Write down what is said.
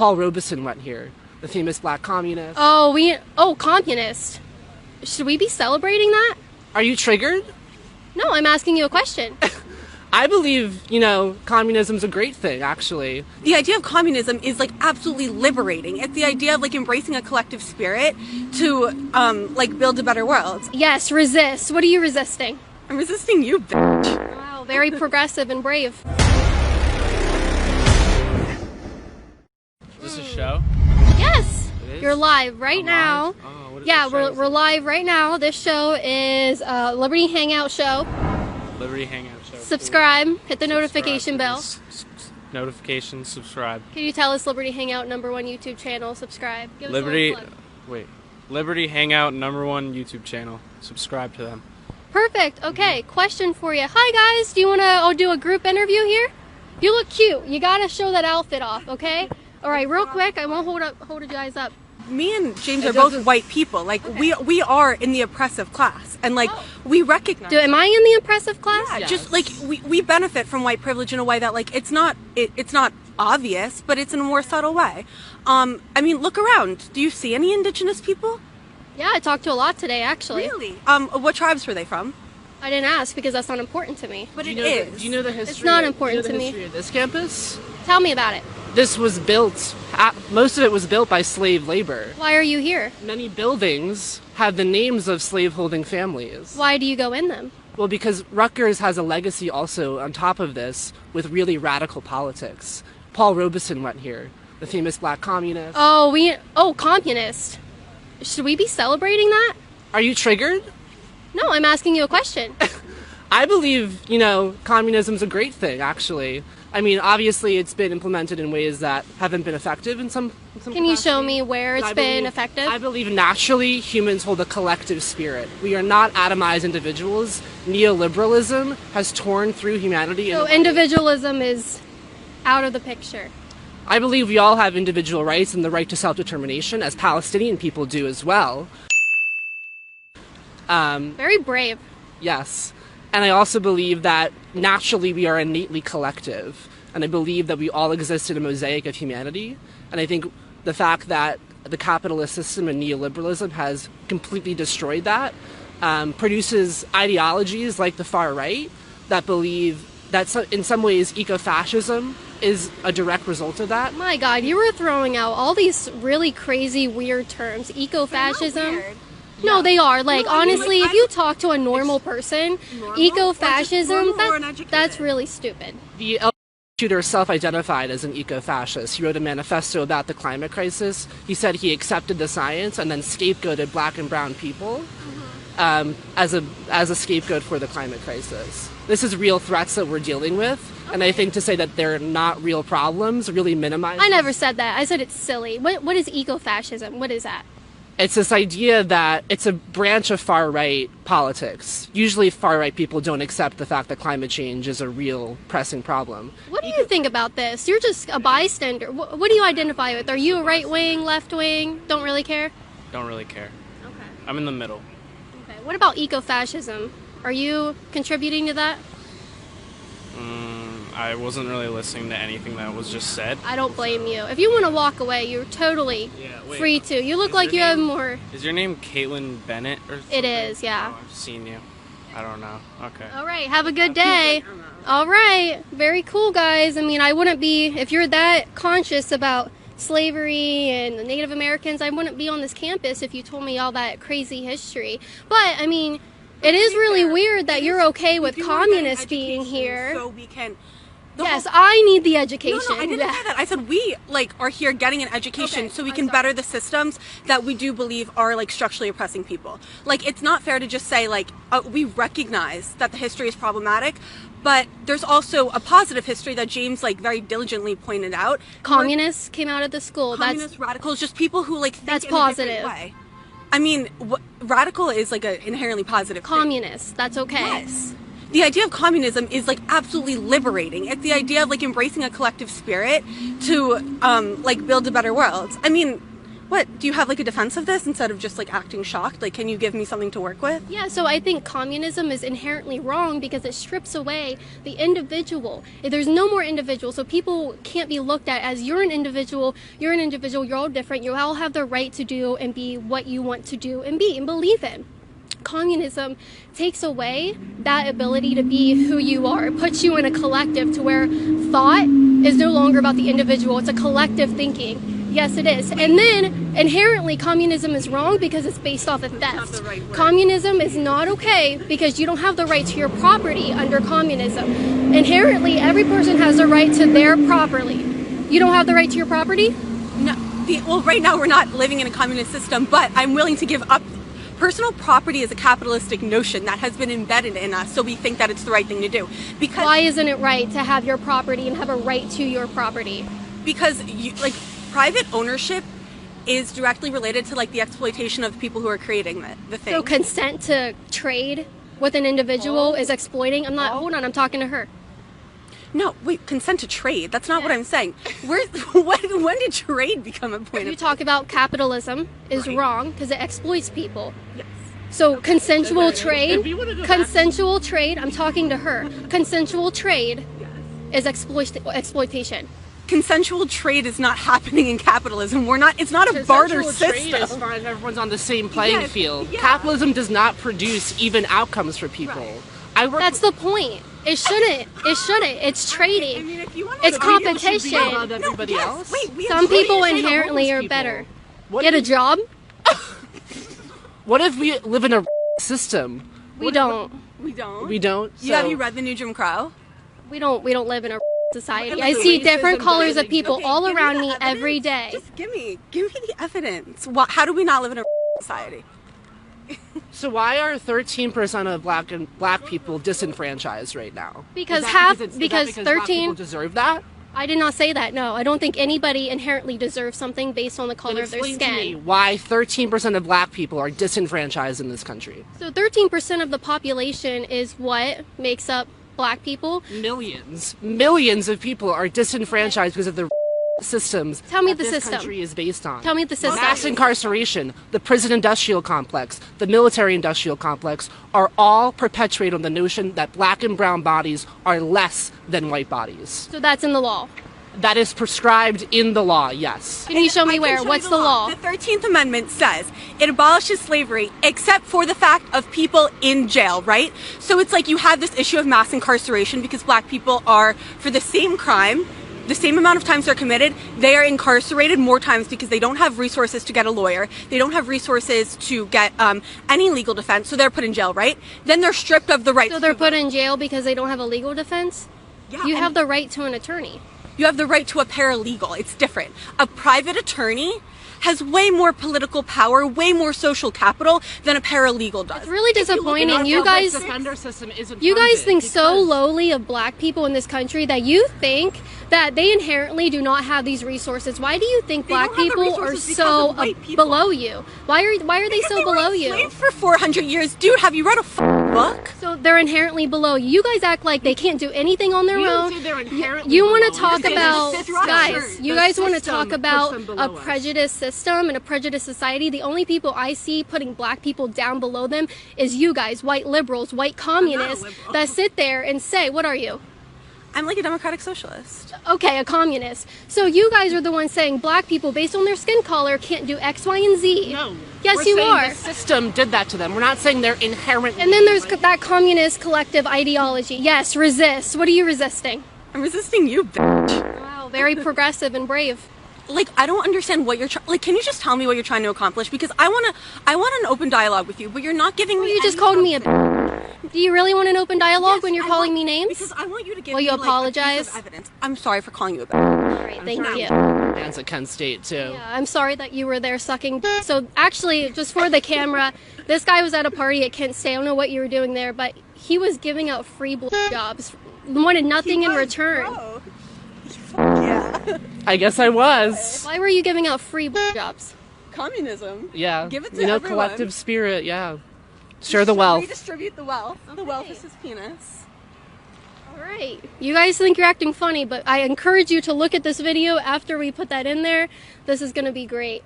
Paul Robeson went here, the famous black communist. Oh, communist. Should we be celebrating that? Are you triggered? No, I'm asking you a question. I believe, communism's a great thing, actually. The idea of communism is like absolutely liberating. It's the idea of like embracing a collective spirit to like build a better world. Yes, resist. What are you resisting? I'm resisting you, bitch. Wow, very progressive and brave. Is this a show? Yes, It is? you're live right I'm now. live? Oh, what is Yeah, this show? we're live right now. This show is Liberty Hangout Show. Liberty Hangout Show. Subscribe, hit the Subscribe. notification bell. Notifications, subscribe. Can you tell us Liberty Hangout #1 YouTube channel? Subscribe. Give us a little plug. Liberty Hangout #1 YouTube channel. Subscribe to them. Perfect. Okay, question for you. Hi guys, do you want to do a group interview here? You look cute. You gotta show that outfit off, okay? All right, real quick. I won't hold you guys up. Me and James are both white people. Like we are in the oppressive class, and like we recognize. Am I in the oppressive class? Yeah, just like we benefit from white privilege in a way that like it's not obvious, but it's in a more subtle way. I mean, look around. Do you see any indigenous people? Yeah, I talked to a lot today, actually. Really? What tribes were they from? I didn't ask because that's not important to me. But Do it you know is. do you know the history? It's not important to me. History of this campus? Tell me about it. This was built. Most of it was built by slave labor. Why are you here? Many buildings have the names of slaveholding families. Why do you go in them? Well, because Rutgers has a legacy also on top of this with really radical politics. Paul Robeson went here, the famous black communist. Oh, communist. Should we be celebrating that? Are you triggered? No, I'm asking you a question. I believe, communism's a great thing, actually. I mean, obviously it's been implemented in ways that haven't been effective in some Can you show me where it's been effective? I believe naturally humans hold a collective spirit. We are not atomized individuals. Neoliberalism has torn through humanity. So individualism is out of the picture. I believe we all have individual rights and the right to self-determination, as Palestinian people do as well. Very brave. Yes. And I also believe that naturally we are innately collective. And I believe that we all exist in a mosaic of humanity. And I think the fact that the capitalist system and neoliberalism has completely destroyed that produces ideologies like the far right that believe that in some ways eco-fascism is a direct result of that. My God, you were throwing out all these really crazy, weird terms. Eco-fascism. No, they are. Like, honestly, if you talk to a normal person, eco-fascism, that's really stupid. The shooter self-identified as an eco-fascist. He wrote a manifesto about the climate crisis. He said he accepted the science and then scapegoated black and brown people as a scapegoat for the climate crisis. This is real threats that we're dealing with. And I think to say that they're not real problems really minimizes. I never said that. I said it's silly. What is eco-fascism? What is that? It's this idea that it's a branch of far-right politics. Usually far-right people don't accept the fact that climate change is a real pressing problem. What do you think about this? You're just a bystander. What do you identify with? Are you a right-wing, left-wing? Don't really care? Don't really care. Okay. I'm in the middle. Okay. What about eco-fascism? Are you contributing to that? I wasn't really listening to anything that was just said. I don't blame you. If you want to walk away, you're totally free to. You look like you have more. Is your name Caitlin Bennett or something? It is, yeah. Oh, I've seen you. I don't know. Okay. All right, have a good day. All right, very cool, guys. I mean, I wouldn't be, if you're that conscious about slavery and the Native Americans, I wouldn't be on this campus if you told me all that crazy history. But, I mean, it is really weird that you're okay with communists being here. So we can. Yes, I need the education. No, I didn't say that. I said we are here getting an education so we can better the systems that we do believe are like structurally oppressing people. Like, it's not fair to just say we recognize that the history is problematic, but there's also a positive history that James very diligently pointed out. Communists came out of the school. Communist radicals, just people who think that's in a positive. different way. I mean, radical is an inherently positive Communist, thing. that's okay. Yes. The idea of communism is absolutely liberating. It's the idea of embracing a collective spirit to build a better world. I mean, What, do you have like a defense of this instead of just like acting shocked? Like, can you give me something to work with? Yeah, so I think communism is inherently wrong because it strips away the individual. There's no more individual, so people can't be looked at as you're an individual, you're all different, you all have the right to do and be what you want to do and be and believe in. Communism takes away that ability to be who you are. It puts you in a collective to where thought is no longer about the individual, it's a collective thinking. Yes, it is. And then, inherently, communism is wrong because it's based off of theft. Communism is not okay because you don't have the right to your property under communism. Inherently, every person has the right to their property. You don't have the right to your property? No. Well, right now we're not living in a communist system, but I'm willing to give up. Personal property is a capitalistic notion that has been embedded in us, so we think that it's the right thing to do. Because why isn't it right to have your property and have a right to your property? Because private ownership is directly related to like the exploitation of the people who are creating the thing. So consent to trade with an individual is exploiting? Hold on, I'm talking to her. No, wait, consent to trade. That's not what I'm saying. When did trade become a point You of talk about capitalism is wrong because it exploits people. Yes. So consensual trade, I'm talking to her. Consensual trade is exploitation. Consensual trade is not happening in capitalism. It's not a barter system. Trade as far as everyone's on the same playing field. Yeah. Capitalism does not produce even outcomes for people. Right. That's the point. It shouldn't. It's trading. I mean, if you want It's to competition. Above everybody else. Wait, Some people inherently are better. Get a job? What if we live in a system? We don't. We don't. We don't. Have you read the new Jim Crow? We don't live in a society. Like I see different racism, colors of bullying. people Okay, all give me around the me evidence. every day. Just give me the evidence. How do we not live in a society? So why are 13% of black people disenfranchised right now? Because black 13 people deserve that? I did not say that. No, I don't think anybody inherently deserves something based on the color Then of their explain to me skin. why 13% of black people are disenfranchised in this country. So 13% of the population is what makes up black people. Millions of people are disenfranchised because of the systems Tell me that the this system. country is based on. Tell me the system. Mass incarceration, the prison industrial complex, the military industrial complex are all perpetuated on the notion that black and brown bodies are less than white bodies. So that's in the law. That is prescribed in the law, yes. Can you show me I can where? show you What's the law? The 13th Amendment says it abolishes slavery except for the fact of people in jail, right? So it's like you have this issue of mass incarceration because black people are, for the same crime, the same amount of times they're committed, they are incarcerated more times because they don't have resources to get a lawyer. They don't have resources to get any legal defense, so they're put in jail, right? Then they're stripped of the right So they're put in jail because they don't have a legal defense? Yeah, You and have the right to an attorney. you have the right to a paralegal. It's different. A private attorney has way more political power, way more social capital than a paralegal does. It's really disappointing. You guys defender system isn't You guys funded think so because- lowly of black people in this country that you think that they inherently do not have these resources. Why do you think They black don't have the people are resources because so of white people. below you? Why are they so They were below you? enslaved for 400 years. Dude, have you read a book? So they're inherently below you. You guys act like they can't do anything on their We don't own. say they're inherently You want below to us. talk It's about, the system. guys, you The guys want to system talk puts about them a below us. prejudiced system and a prejudiced society. The only people I see putting black people down below them is you guys, white liberals, white communists liberal. that sit there and say, what are you? I'm like a democratic socialist. Okay, a communist. So you guys are the ones saying black people, based on their skin color, can't do X, Y, and Z. No. Yes, We're you saying are. The system did that to them. We're not saying they're inherently. And then there's that communist collective ideology. Yes, resist. What are you resisting? I'm resisting you, bitch. Wow, very progressive and brave. Like, I don't understand what you're trying. Like, can you just tell me what you're trying to accomplish? Because I want an open dialogue with you, but you're not giving me. You just any called me a. substance. Do you really want an open dialogue Yes, when you're I calling want- me names? Because I want you to give Will me you like, a piece apologize? of evidence. I'm sorry for calling you a bitch. All right, thank you. Fans at Kent State too. Yeah, I'm sorry that you were there sucking. So actually, just for the camera, this guy was at a party at Kent State. I don't know what you were doing there, but he was giving out free jobs, wanted nothing in return. Bro. Yeah. I guess I was. Why were you giving out free jobs? Communism. Yeah. Give it to you know, everyone. collective spirit. Yeah. Share the wealth. Redistribute the wealth. The wealth is his penis. All right. You guys think you're acting funny, but I encourage you to look at this video after we put that in there. This is going to be great.